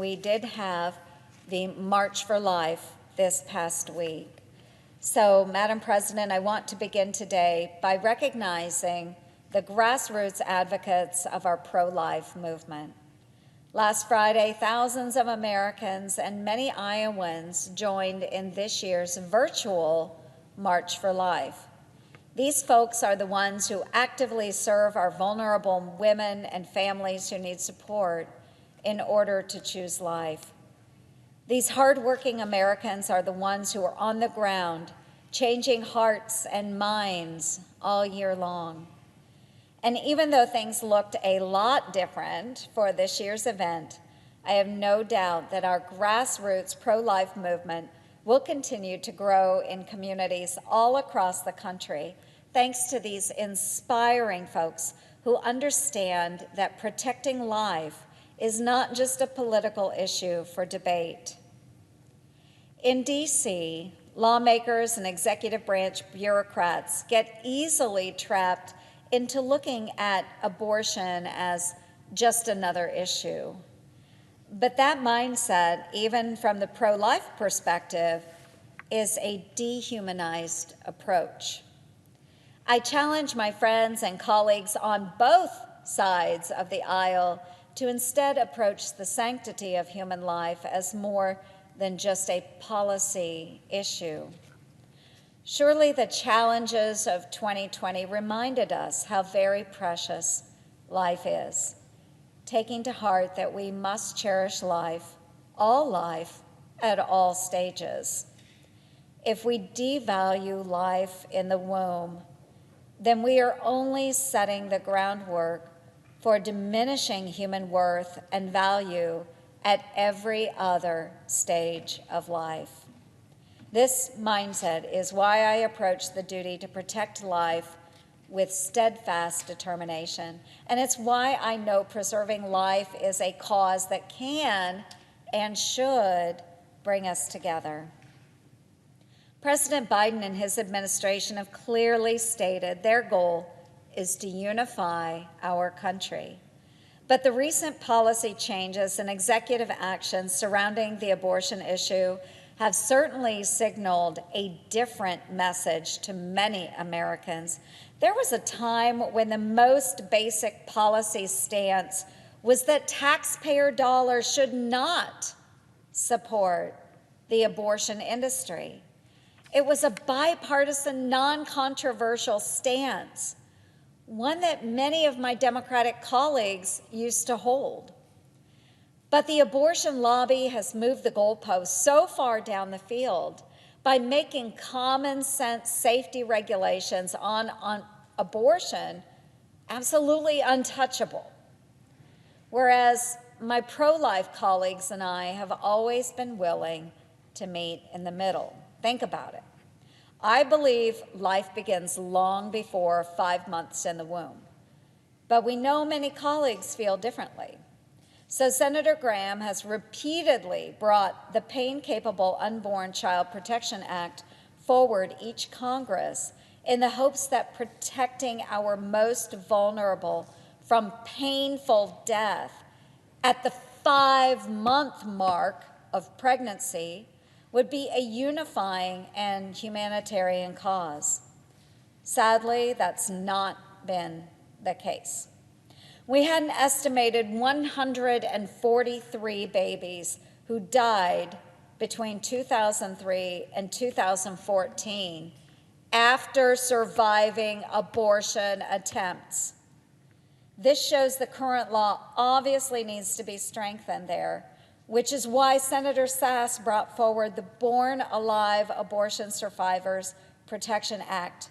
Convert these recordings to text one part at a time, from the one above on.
we did have the March for Life this past week. So, Madam President, I want to begin today by recognizing the grassroots advocates of our pro-life movement. Last Friday, thousands of Americans and many Iowans joined in this year's virtual March for Life. These folks are the ones who actively serve our vulnerable women and families who need support in order to choose life. These hardworking Americans are the ones who are on the ground, changing hearts and minds all year long. And even though things looked a lot different for this year's event, I have no doubt that our grassroots pro-life movement will continue to grow in communities all across the country, thanks to these inspiring folks who understand that protecting life is not just a political issue for debate. In DC, lawmakers and executive branch bureaucrats get easily trapped into looking at abortion as just another issue. But that mindset, even from the pro-life perspective, is a dehumanized approach. I challenge my friends and colleagues on both sides of the aisle to instead approach the sanctity of human life as more than just a policy issue. Surely the challenges of 2020 reminded us how very precious life is, taking to heart that we must cherish life, at all stages. If we devalue life in the womb, then we are only setting the groundwork for diminishing human worth and value at every other stage of life. This mindset is why I approach the duty to protect life with steadfast determination, and it's why I know preserving life is a cause that can and should bring us together. President Biden and his administration have clearly stated their goal is to unify our country. But the recent policy changes and executive actions surrounding the abortion issue have certainly signaled a different message to many Americans. There was a time when the most basic policy stance was that taxpayer dollars should not support the abortion industry. It was a bipartisan, non-controversial stance, one that many of my Democratic colleagues used to hold. But the abortion lobby has moved the goalposts so far down the field by making common sense safety regulations on abortion absolutely untouchable. Whereas my pro-life colleagues and I have always been willing to meet in the middle. Think about it. I believe life begins long before 5 months in the womb, but we know many colleagues feel differently. So Senator Graham has repeatedly brought the Pain-Capable Unborn Child Protection Act forward each Congress in the hopes that protecting our most vulnerable from painful death at the 5-month mark of pregnancy would be a unifying and humanitarian cause. Sadly, that's not been the case. We had an estimated 143 babies who died between 2003 and 2014 after surviving abortion attempts. This shows the current law obviously needs to be strengthened there, which is why Senator Sass brought forward the Born Alive Abortion Survivors Protection Act.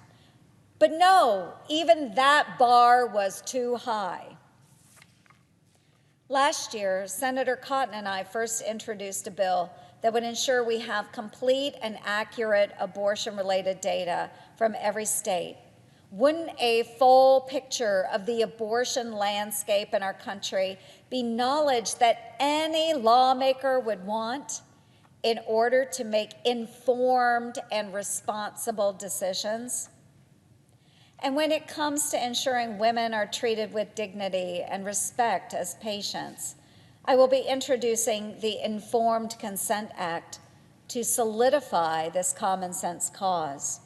But no, even that bar was too high. Last year, Senator Cotton and I first introduced a bill that would ensure we have complete and accurate abortion-related data from every state. Wouldn't a full picture of the abortion landscape in our country be knowledge that any lawmaker would want in order to make informed and responsible decisions? And when it comes to ensuring women are treated with dignity and respect as patients, I will be introducing the Informed Consent Act to solidify this common sense cause.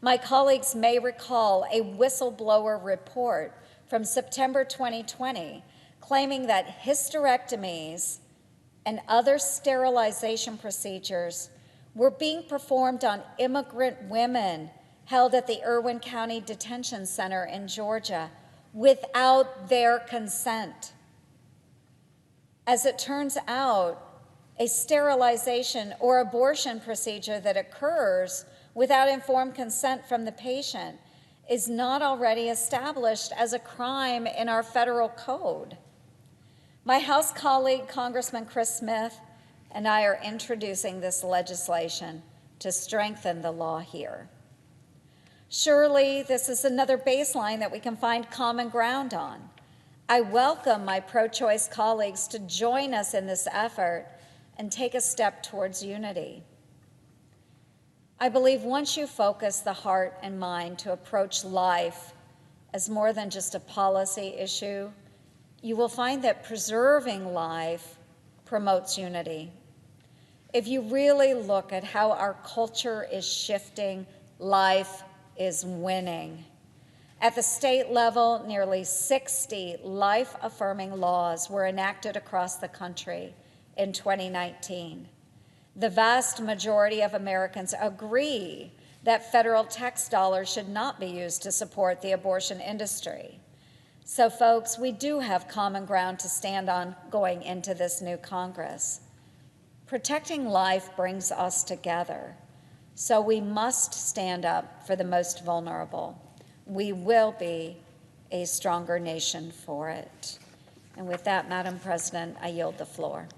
My colleagues may recall a whistleblower report from September 2020 claiming that hysterectomies and other sterilization procedures were being performed on immigrant women held at the Irwin County Detention Center in Georgia without their consent. As it turns out, a sterilization or abortion procedure that occurs without informed consent from the patient is not already established as a crime in our federal code. My House colleague, Congressman Chris Smith, and I are introducing this legislation to strengthen the law here. Surely, this is another baseline that we can find common ground on. I welcome my pro-choice colleagues to join us in this effort and take a step towards unity. I believe once you focus the heart and mind to approach life as more than just a policy issue, you will find that preserving life promotes unity. If you really look at how our culture is shifting, life is winning. At the state level, nearly 60 life-affirming laws were enacted across the country in 2019. The vast majority of Americans agree that federal tax dollars should not be used to support the abortion industry. So, folks, we do have common ground to stand on going into this new Congress. Protecting life brings us together, so we must stand up for the most vulnerable. We will be a stronger nation for it. And with that, Madam President, I yield the floor.